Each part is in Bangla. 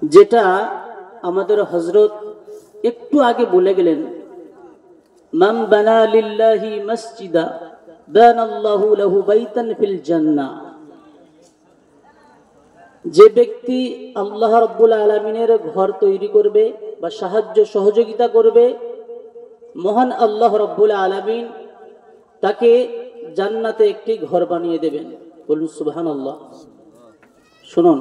যেটা আমাদের হযরত একটু আগে বলে গেলেন, মান বানা লিল্লাহি মসজিদা বানাল্লাহু লাহু বাইতান ফিল জান্নাহ। যে ব্যক্তি আল্লাহ রাব্বুল আলামিনের ঘর তৈরি করবে বা সাহায্য সহযোগিতা করবে, মহান আল্লাহ রাব্বুল আলামিন তাকে জান্নাতে একটি ঘর বানিয়ে দেবেন। বলুন সুবহানাল্লাহ। শুনুন,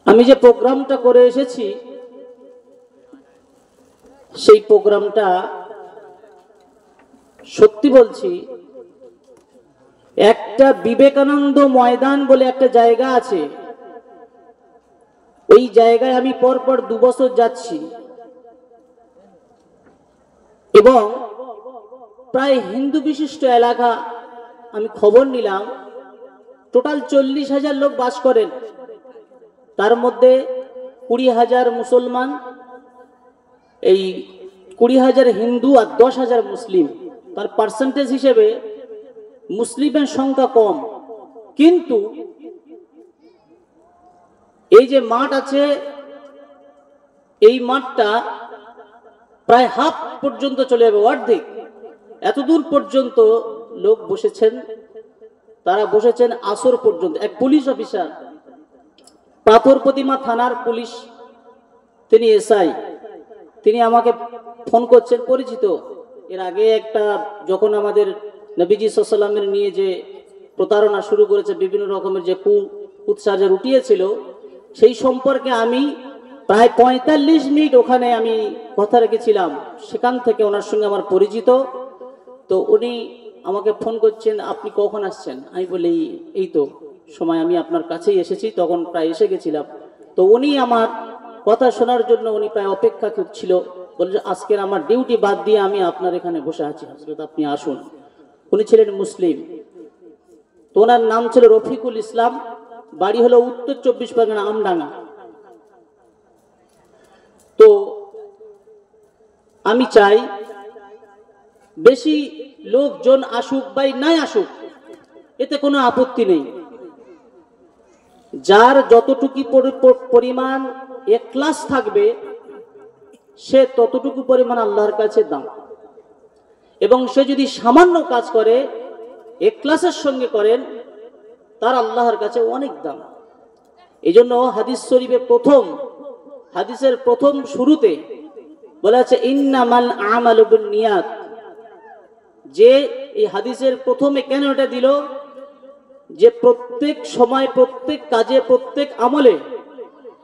আমি যে প্রোগ্রামটা করে এসেছি সেই প্রোগ্রামটা সত্যি বলছি, একটা বিবেকানন্দ ময়দান বলে একটা জায়গা আছে, ওই জায়গায় আমি পরপর 2 বছর যাচ্ছি এবং প্রায় হিন্দু বিশিষ্ট এলাকা। আমি খবর নিলাম টোটাল 40,000 লোক বাস করেন, তার মধ্যে 20,000 মুসলমান, এই 20,000 হিন্দু আর 10,000 মুসলিম। তার পার্সেন্টেজ হিসেবে মুসলিমের সংখ্যা কম, কিন্তু এই যে মাঠ আছে, এই মাঠটা প্রায় হাফ পর্যন্ত চলে যাবে, অর্ধেক, এত দূর পর্যন্ত লোক বসেছেন। তারা বসেছেন আসর পর্যন্ত। এক পুলিশ অফিসার, পাথর প্রতিমা থানার পুলিশ, তিনি এসআই, তিনি আমাকে ফোন করছেন, পরিচিত। এর আগে একটা যখন আমাদের নবীজি সাল্লাল্লাহু আলাইহি ওয়াসাল্লামের নিয়ে যে প্রতারণা শুরু করেছে, বিভিন্ন রকমের যে কুৎসার উঠিয়েছিল, সেই সম্পর্কে আমি প্রায় 45 মিনিট ওখানে আমি কথা রেখেছিলাম। সেখান থেকে ওনার সঙ্গে আমার পরিচিত। তো উনি আমাকে ফোন করছেন, আপনি কখন আসছেন? আমি বলি এই তো সময়, আমি আপনার কাছেই এসেছি, তখন প্রায় এসে গেছিলাম। তো উনি আমার কথা শোনার জন্য উনি প্রায় অপেক্ষা করছিল। বলছে আজকের আমার ডিউটি বাদ দিয়ে আমি আপনার এখানে বসে আছি হযরত, আপনি আসুন। উনি ছিলেন মুসলিম। তো ওনার নাম ছিল রফিকুল ইসলাম, বাড়ি হলো উত্তর 24 পরগনা, আমডাঙ্গা। তো আমি চাই বেশি লোকজন আসুক বা নাই আসুক, এতে কোনো আপত্তি নেই। যার যতটুকু পরিমাণ ইখলাস থাকবে, সে ততটুকু পরিমাণ আল্লাহর কাছে দাম। এবং সে যদি সামান্য কাজ করে, ইখলাসের সঙ্গে করেন, তার আল্লাহর কাছে অনেক দাম। এই জন্য হাদিস শরীফে হাদিসের প্রথম শুরুতে বলা আছে ইন্নামাল আমালু বিন্নিয়াত। যে এই হাদিসের প্রথমে কেন এটা দিল, যে প্রত্যেক সময়, প্রত্যেক কাজে, প্রত্যেক আমলে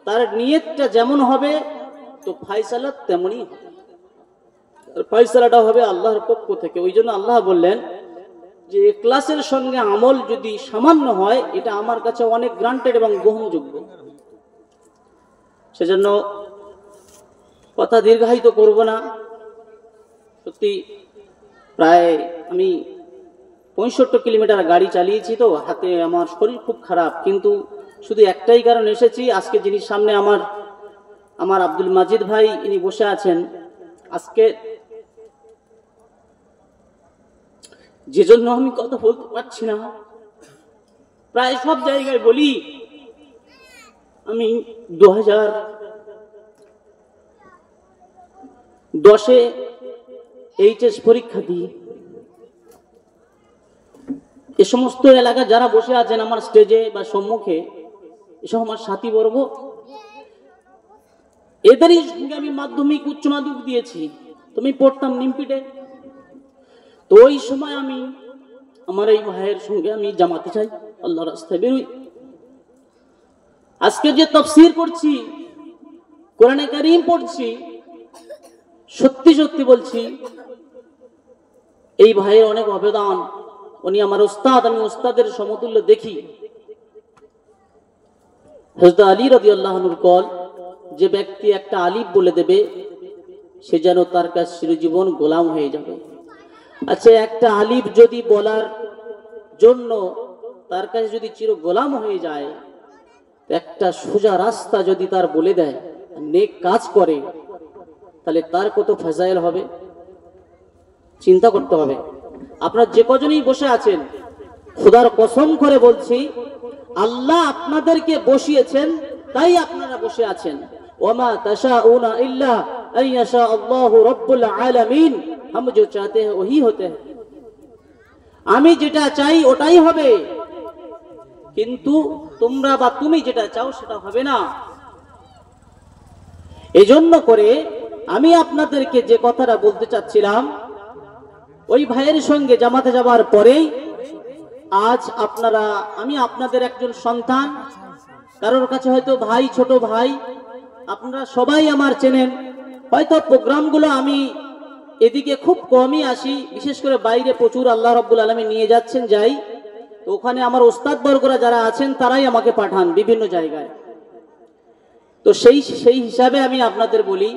তার নিয়তটা যেমন হবে, তো ফায়সালা তেমনই হবে। ফায়সালাটা হবে আল্লাহর পক্ষ থেকে। ওই জন্য আল্লাহ বললেন যে ইখলাসের সঙ্গে আমল যদি সামান্য হয়, এটা আমার কাছে অনেক গ্রান্টেড এবং গ্রহণযোগ্য। সেজন্য কথা দীর্ঘায়িত করব না। সত্যি প্রায় আমি 65 কিলোমিটার গাড়ি চালিয়েছি, তো হাতে আমার শরীর খুব খারাপ, কিন্তু শুধু একটাই কারণ এসেছি। আজকে যিনি সামনে আমার আব্দুল মাজিদ ভাই, ইনি বসে আছেন। আজকে যে জন্য আমি কথা বলতে পারছি না, প্রায় সব জায়গায় বলি, আমি 2010-এ এইচএস পরীক্ষা দিই। এ সমস্ত এলাকা যারা বসে আছেন আমার স্টেজে বা সম্মুখে, এসব আমার সাথীবর্গ, এদেরই সঙ্গে আমি মাধ্যমিক, উচ্চ মাধ্যমিক দিয়েছি। তুমি পড়তাম নিমপিটে। তো ওই সময় আমি আমার এই ভাইয়ের সঙ্গে আমি জামাতে চাই, আল্লাহর রাস্তায় বেরোই। আজকে যে তাফসীর করছি, কোরআনে কারীম পড়ছি, সত্যি সত্যি বলছি, এই ভাইয়ের অনেক অবদান। উনি আমার উস্তাদ, আমি উস্তাদের সমতুল্য দেখি। হযরত আলী রাদিয়াল্লাহু আনহুর কল, যে ব্যক্তি একটা আলিফ বলে দেবে, সে যেন তার কাছে চিরজীবন গোলাম হয়ে যাবে। আচ্ছা, একটা আলিফ যদি বলার জন্য তার কাছে যদি চির গোলাম হয়ে যায়, একটা সোজা রাস্তা যদি তার বলে দেয়, নেক কাজ করে, তাহলে তার কত ফাজাইল হবে, চিন্তা করতে হবে। আপনারা যে কজনই বসে আছেন, খোদার কসম করে বলছি, আল্লাহ আপনাদেরকে বসিয়েছেন তাই আপনারা বসে আছেন। ওমা তাশাউনা ইল্লা আইয়াশা আল্লাহু রাব্বুল আলামিন, हम जो चाहते हैं वही होते हैं। আমি যেটা চাই ওটাই হবে, কিন্তু তোমরা বা তুমি যেটা চাও সেটা হবে না। এজন্য করে আমি আপনাদেরকে যে কথাটা বলতে চাচ্ছিলাম, ওই ভাইয়ের সঙ্গে জামাতে যাওয়ার পরেই আজ আপনারা, আমি আপনাদের একজন সন্তান, কারোর কাছে হয়তো ভাই, ছোট ভাই, আপনারা সবাই আমার চেনেন। হয়তো প্রোগ্রামগুলো আমি এদিকে খুব কমই আসি, বিশেষ করে বাইরে প্রচুর আল্লাহ রাব্বুল আলামিন নিয়ে যাচ্ছেন, যাই তো ওখানে আমার ওস্তাদ বর্গরা যারা আছেন তারাই আমাকে পাঠান বিভিন্ন জায়গায়। তো সেই হিসাবে আমি আপনাদের বলি,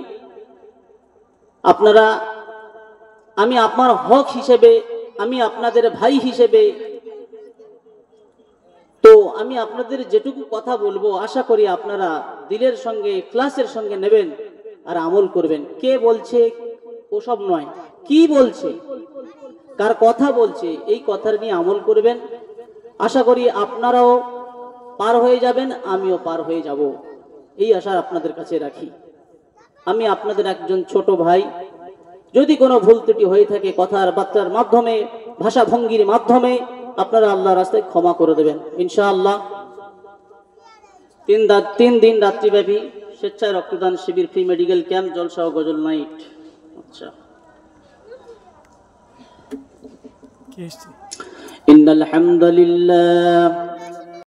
আপনারা, আমি আপনার হক হিসেবে, আমি আপনাদের ভাই হিসেবে, তো আমি আপনাদের যেটুকু কথা বলবো আশা করি আপনারা দিলের সঙ্গে, ইখলাসের সঙ্গে নেবেন আর আমল করবেন। কে বলছে ওসব নয়, কি বলছে, কার কথা বলছে, এই কথার নিয়ে আমল করবেন। আশা করি আপনারাও পার হয়ে যাবেন, আমিও পার হয়ে যাব, এই আশা আপনাদের কাছে রাখি। আমি আপনাদের একজন ছোট ভাই, যদি কোনো ভুল ত্রুটি হয়ে থাকে কথার বার্তার মাধ্যমে, ভাষা ভঙ্গির মাধ্যমে, আপনারা আল্লাহর রাস্তায় ক্ষমা করে দেবেন ইনশাআল্লাহ। 3 দিন রাত্রিব্যাপী স্বেচ্ছায় রক্তদান শিবির, ফ্রি মেডিকেল ক্যাম্প, জলসা ও গজল নাইট। আচ্ছা, ইন্নাল হামদুলিল্লাহ